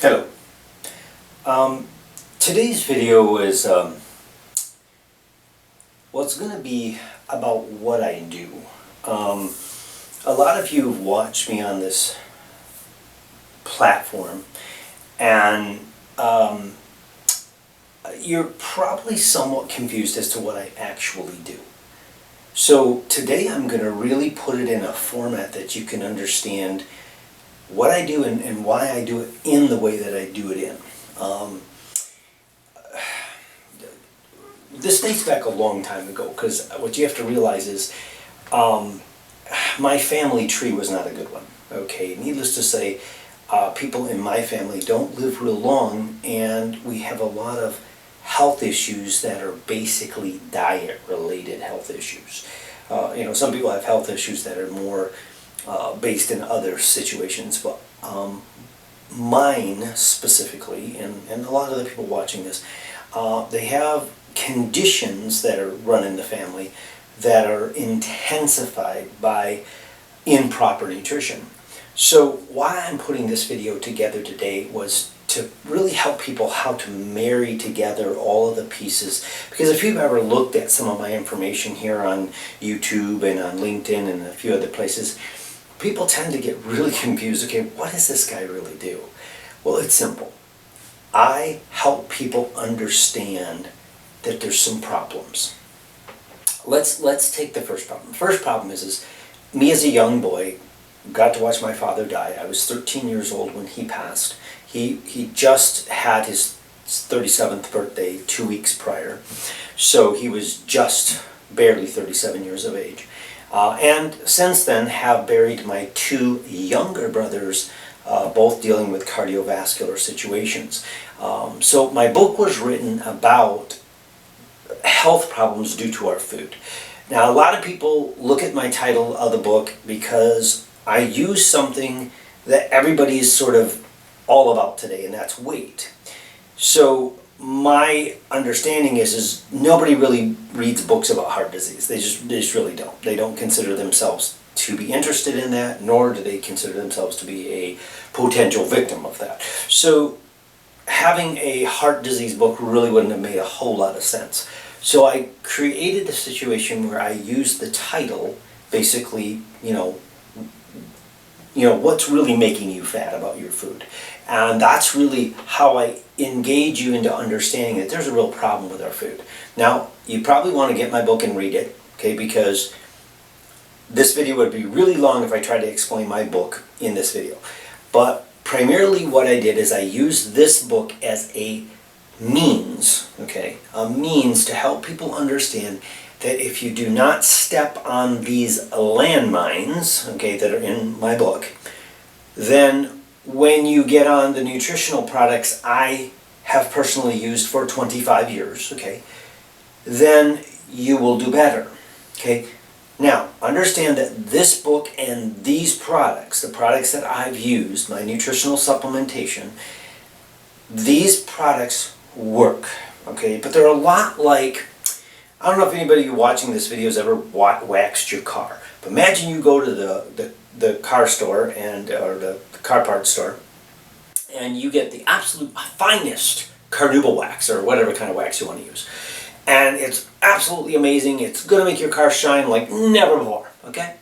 Hello. Today's video is, it's going to be about what I do. A lot of you have watched me on this platform, and you're probably somewhat confused as to what I actually do. So today I'm going to really put it in a format that you can understand what I do and why I do it in the way that I do it in. This dates back a long time ago, because what you have to realize is my family tree was not a good one. Okay, needless to say, people in my family don't live real long, and we have a lot of health issues that are basically diet-related health issues. Some people have health issues that are more based in other situations, but mine specifically, and a lot of the people watching this, they have conditions that are run in the family that are intensified by improper nutrition. So why I'm putting this video together today was to really help people how to marry together all of the pieces. Because if you've ever looked at some of my information here on YouTube and on LinkedIn and a few other places, people tend to get really confused. Okay, what does this guy really do? Well, it's simple. I help people understand that there's some problems. Let's take the first problem. The first problem is me as a young boy got to watch my father die. I was 13 years old when he passed. He just had his 37th birthday 2 weeks prior, so he was just barely 37 years of age. And since then have buried my two younger brothers, both dealing with cardiovascular situations. So my book was written about health problems due to our food. Now, a lot of people look at my title of the book because I use something that everybody is sort of all about today, and that's weight. So my understanding is nobody really reads books about heart disease. They just really don't. They don't consider themselves to be interested in that, nor do they consider themselves to be a potential victim of that. So having a heart disease book really wouldn't have made a whole lot of sense. So I created a situation where I used the title, basically, what's really making you fat about your food. And that's really how I engage you into understanding that there's a real problem with our food. Now, you probably want to get my book and read it, okay, because this video would be really long if I tried to explain my book in this video. But primarily what I did is I used this book as a means, okay, a means to help people understand that if you do not step on these landmines, okay, that are in my book, then when you get on the nutritional products I have personally used for 25 years, okay, then you will do better, okay? Now, understand that this book and these products, the products that I've used, my nutritional supplementation, these products work, okay? But they're a lot like, I don't know if anybody watching this video has ever waxed your car. But imagine you go to the car store or the car parts store, and you get the absolute finest carnauba wax or whatever kind of wax you want to use. And it's absolutely amazing. It's going to make your car shine like never before, okay?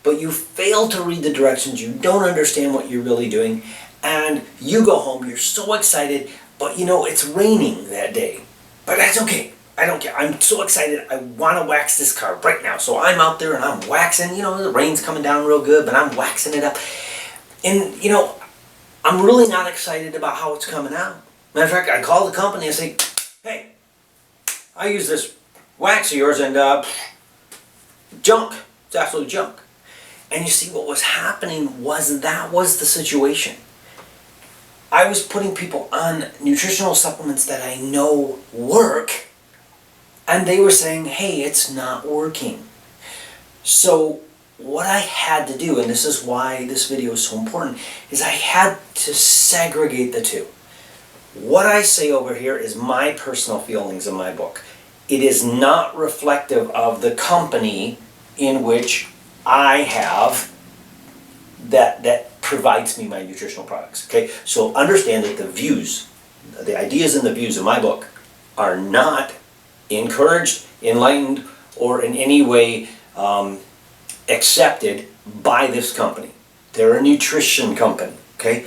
But you fail to read the directions. You don't understand what you're really doing. And you go home, you're so excited, but it's raining that day. But that's okay. I don't care. I'm so excited. I want to wax this car right now. So I'm out there and I'm waxing. The rain's coming down real good, but I'm waxing it up. And, I'm really not excited about how it's coming out. Matter of fact, I call the company and say, hey, I use this wax of yours and junk. It's absolute junk. And you see, what was happening was that was the situation. I was putting people on nutritional supplements that I know work, and they were saying, hey, it's not working. So what I had to do, and this is why this video is so important, is I had to segregate the two. What I say over here is my personal feelings in my book. It is not reflective of the company in which I have that provides me my nutritional products. Okay, so understand that the ideas and the views of my book are not encouraged, enlightened, or in any way accepted by this company. They're a nutrition company, okay?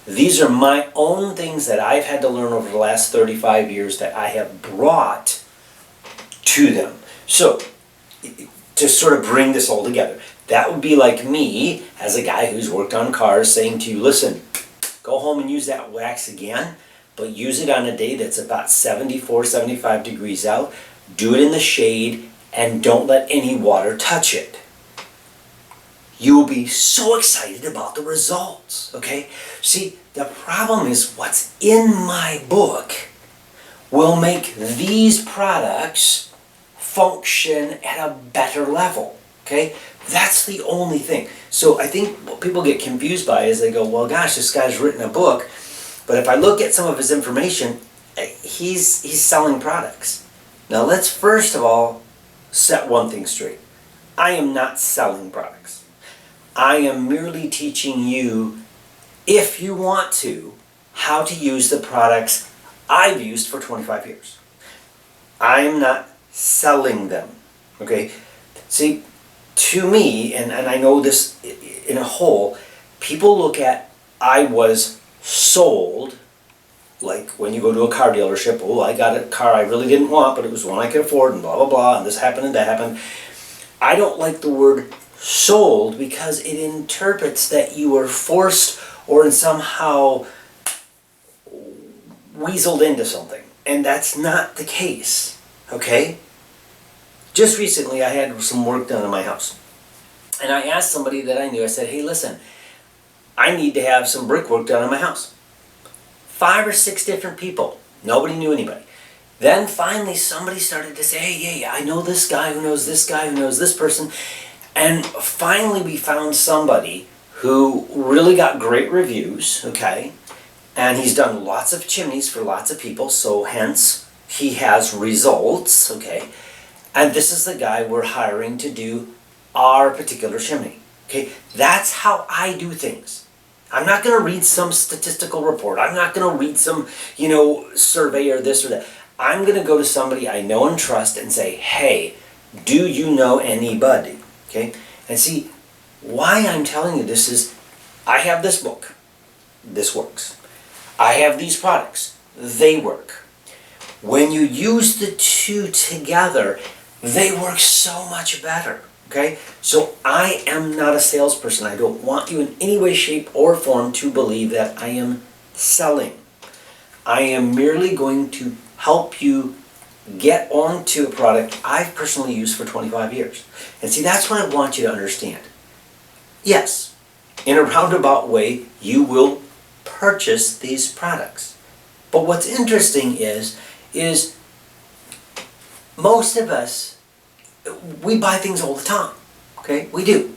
These are my own things that I've had to learn over the last 35 years that I have brought to them. So, to sort of bring this all together, that would be like me, as a guy who's worked on cars, saying to you, listen, go home and use that wax again, but use it on a day that's about 74, 75 degrees out. Do it in the shade, and don't let any water touch it. You will be so excited about the results, okay? See, the problem is what's in my book will make these products function at a better level, okay? That's the only thing. So I think what people get confused by is they go, well, gosh, this guy's written a book, but if I look at some of his information, he's selling products. Now let's first of all set one thing straight. I am not selling products. I am merely teaching you, if you want to, how to use the products I've used for 25 years. I am not selling them, okay? See, to me, and I know this in a whole, people look at I was sold, like when you go to a car dealership, oh, I got a car I really didn't want, but it was one I could afford, and blah, blah, blah, and this happened and that happened. I don't like the word sold because it interprets that you were forced or somehow weaseled into something. And that's not the case, okay? Just recently I had some work done in my house. And I asked somebody that I knew, I said, hey, listen, I need to have some brickwork done in my house. 5 or 6 different people. Nobody knew anybody. Then finally somebody started to say, hey, yeah, I know this guy who knows this guy who knows this person. And finally we found somebody who really got great reviews, okay? And he's done lots of chimneys for lots of people, so hence he has results, okay? And this is the guy we're hiring to do our particular chimney, okay? That's how I do things. I'm not going to read some statistical report. I'm not going to read some, survey or this or that. I'm going to go to somebody I know and trust and say, hey, do you know anybody? Okay? And see, why I'm telling you this is, I have this book. This works. I have these products. They work. When you use the two together, they work so much better. Okay? So I am not a salesperson. I don't want you in any way, shape, or form to believe that I am selling. I am merely going to help you get onto a product I've personally used for 25 years. And see, that's what I want you to understand. Yes, in a roundabout way, you will purchase these products. But what's interesting is most of us, we buy things all the time, okay? We do.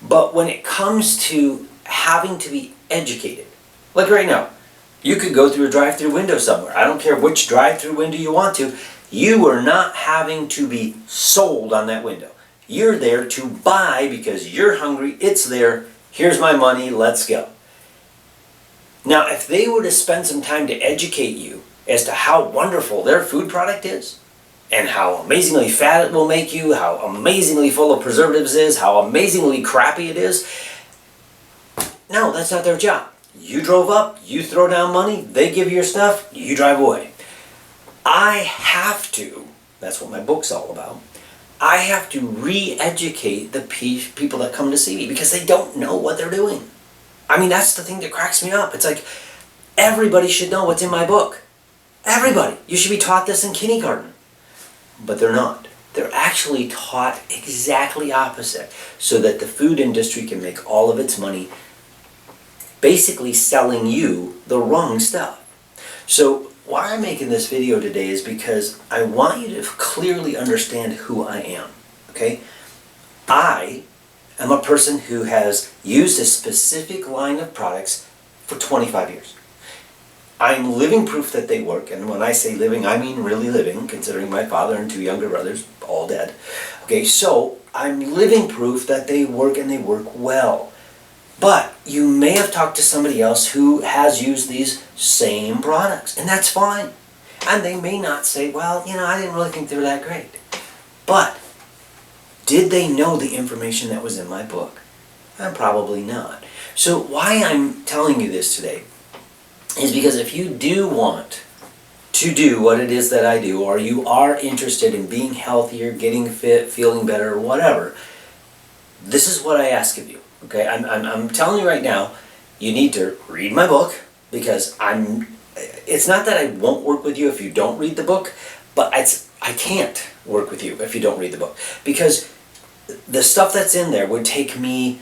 But when it comes to having to be educated, like right now, you could go through a drive-through window somewhere. I don't care which drive-through window you want to. You are not having to be sold on that window. You're there to buy because you're hungry, it's there, here's my money, let's go. Now, if they were to spend some time to educate you as to how wonderful their food product is, and how amazingly fat it will make you, how amazingly full of preservatives it is, how amazingly crappy it is, no, that's not their job. You drove up, you throw down money, they give you your stuff, you drive away. I have to, that's what my book's all about, I have to re-educate the people that come to see me because they don't know what they're doing. I mean, that's the thing that cracks me up. It's like, everybody should know what's in my book. Everybody. You should be taught this in kindergarten. But they're not. They're actually taught exactly opposite so that the food industry can make all of its money basically selling you the wrong stuff. So why I'm making this video today is because I want you to clearly understand who I am, okay? I am a person who has used a specific line of products for 25 years. I'm living proof that they work, and when I say living, I mean really living, considering my father and 2 younger brothers, all dead. Okay, so I'm living proof that they work and they work well. But you may have talked to somebody else who has used these same products, and that's fine. And they may not say, well, I didn't really think they were that great. But did they know the information that was in my book? Probably not. So why I'm telling you this today is because if you do want to do what it is that I do, or you are interested in being healthier, getting fit, feeling better, or whatever, this is what I ask of you. Okay, I'm telling you right now, you need to read my book, because it's not that I won't work with you if you don't read the book, but I can't work with you if you don't read the book, because the stuff that's in there would take me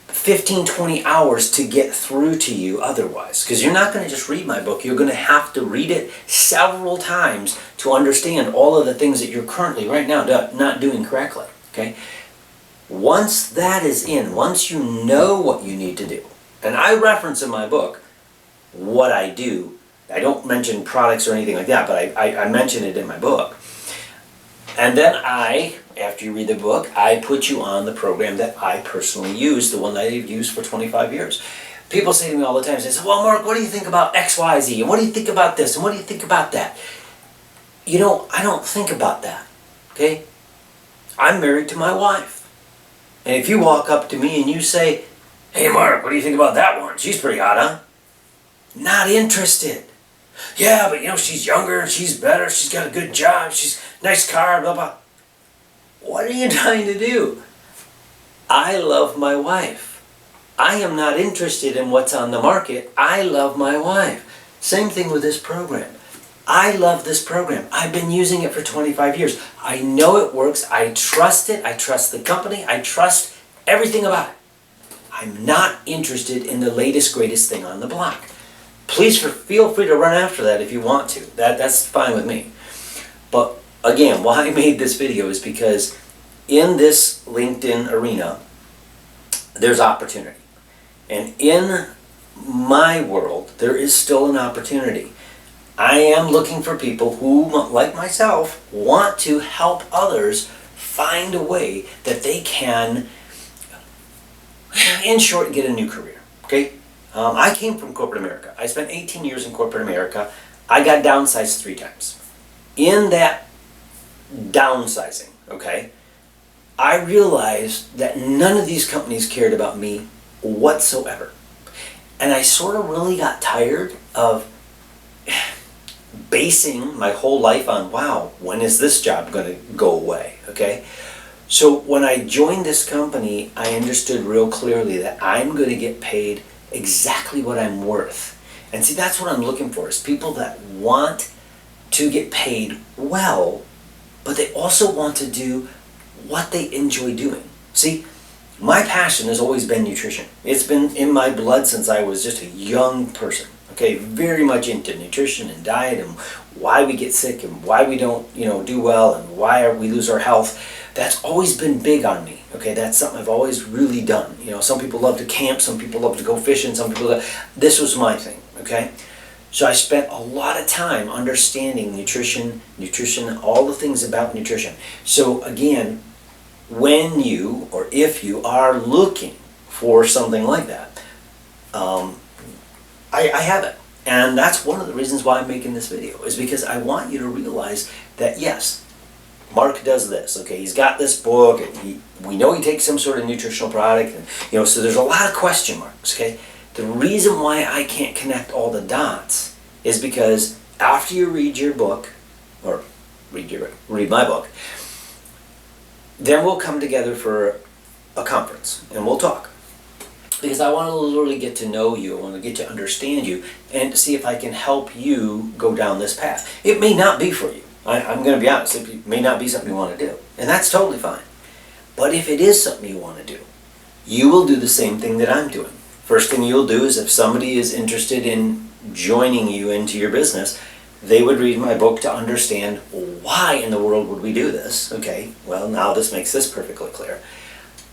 15, 20 hours to get through to you otherwise, because you're not going to just read my book. You're going to have to read it several times to understand all of the things that you're currently right now not doing correctly. Okay, once that is in, once you know what you need to do, and I reference in my book what I do. I don't mention products or anything like that, but I mention it in my book. And then after you read the book, I put you on the program that I personally use, the one that I've used for 25 years. People say to me all the time, they say, well, Mark, what do you think about X, Y, Z? And what do you think about this? And what do you think about that? I don't think about that, okay? I'm married to my wife. And if you walk up to me and you say, hey, Mark, what do you think about that one? She's pretty hot, huh? Not interested. Yeah, but she's younger, she's better, she's got a good job, she's nice car, blah, blah. What are you trying to do? I love my wife. I am not interested in what's on the market. I love my wife. Same thing with this program. I love this program. I've been using it for 25 years. I know it works. I trust it. I trust the company. I trust everything about it. I'm not interested in the latest, greatest thing on the block. Please feel free to run after that if you want to. That's fine with me. But again, why I made this video is because in this LinkedIn arena, there's opportunity. And in my world, there is still an opportunity. I am looking for people who, like myself, want to help others find a way that they can, in short, get a new career. Okay? I came from corporate America. I spent 18 years in corporate America. I got downsized 3 times. In that downsizing, okay, I realized that none of these companies cared about me whatsoever. And I sort of really got tired of basing my whole life on, wow, when is this job going to go away, okay? So when I joined this company, I understood real clearly that I'm going to get paid exactly what I'm worth. And see, that's what I'm looking for, is people that want to get paid well, but they also want to do what they enjoy doing. See, my passion has always been nutrition. It's been in my blood since I was just a young person. Okay, very much into nutrition and diet and why we get sick and why we don't, do well and why we lose our health. That's always been big on me. Okay, that's something I've always really done. Some people love to camp, some people love to go fishing, some people this was my thing, okay? So I spent a lot of time understanding nutrition, all the things about nutrition. So again, when you or if you are looking for something like that, I have it. And that's one of the reasons why I'm making this video, is because I want you to realize that yes, Mark does this, okay? He's got this book, and we know he takes some sort of nutritional product, and so there's a lot of question marks, okay? The reason why I can't connect all the dots is because after you read your book, or read my book, then we'll come together for a conference, and we'll talk. Because I want to literally get to know you, I want to get to understand you, and see if I can help you go down this path. It may not be for you. I'm going to be honest, it may not be something you want to do. And that's totally fine. But if it is something you want to do, you will do the same thing that I'm doing. First thing you'll do is, if somebody is interested in joining you into your business, they would read my book to understand why in the world would we do this. Okay, well, now this makes this perfectly clear.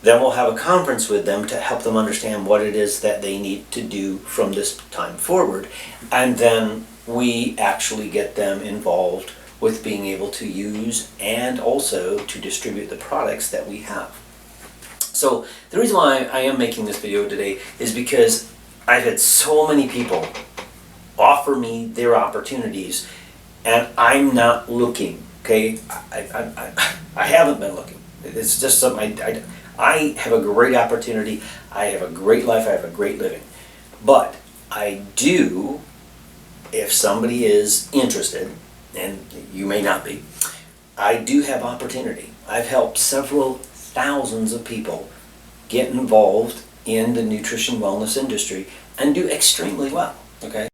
Then we'll have a conference with them to help them understand what it is that they need to do from this time forward. And then we actually get them involved with being able to use and also to distribute the products that we have. So the reason why I am making this video today is because I've had so many people offer me their opportunities, and I'm not looking. Okay, I haven't been looking. It's just something I have a great opportunity. I have a great life. I have a great living, but I do. If somebody is interested, and you may not be, I do have opportunity. I've helped several thousands of people get involved in the nutrition wellness industry and do extremely well. Okay.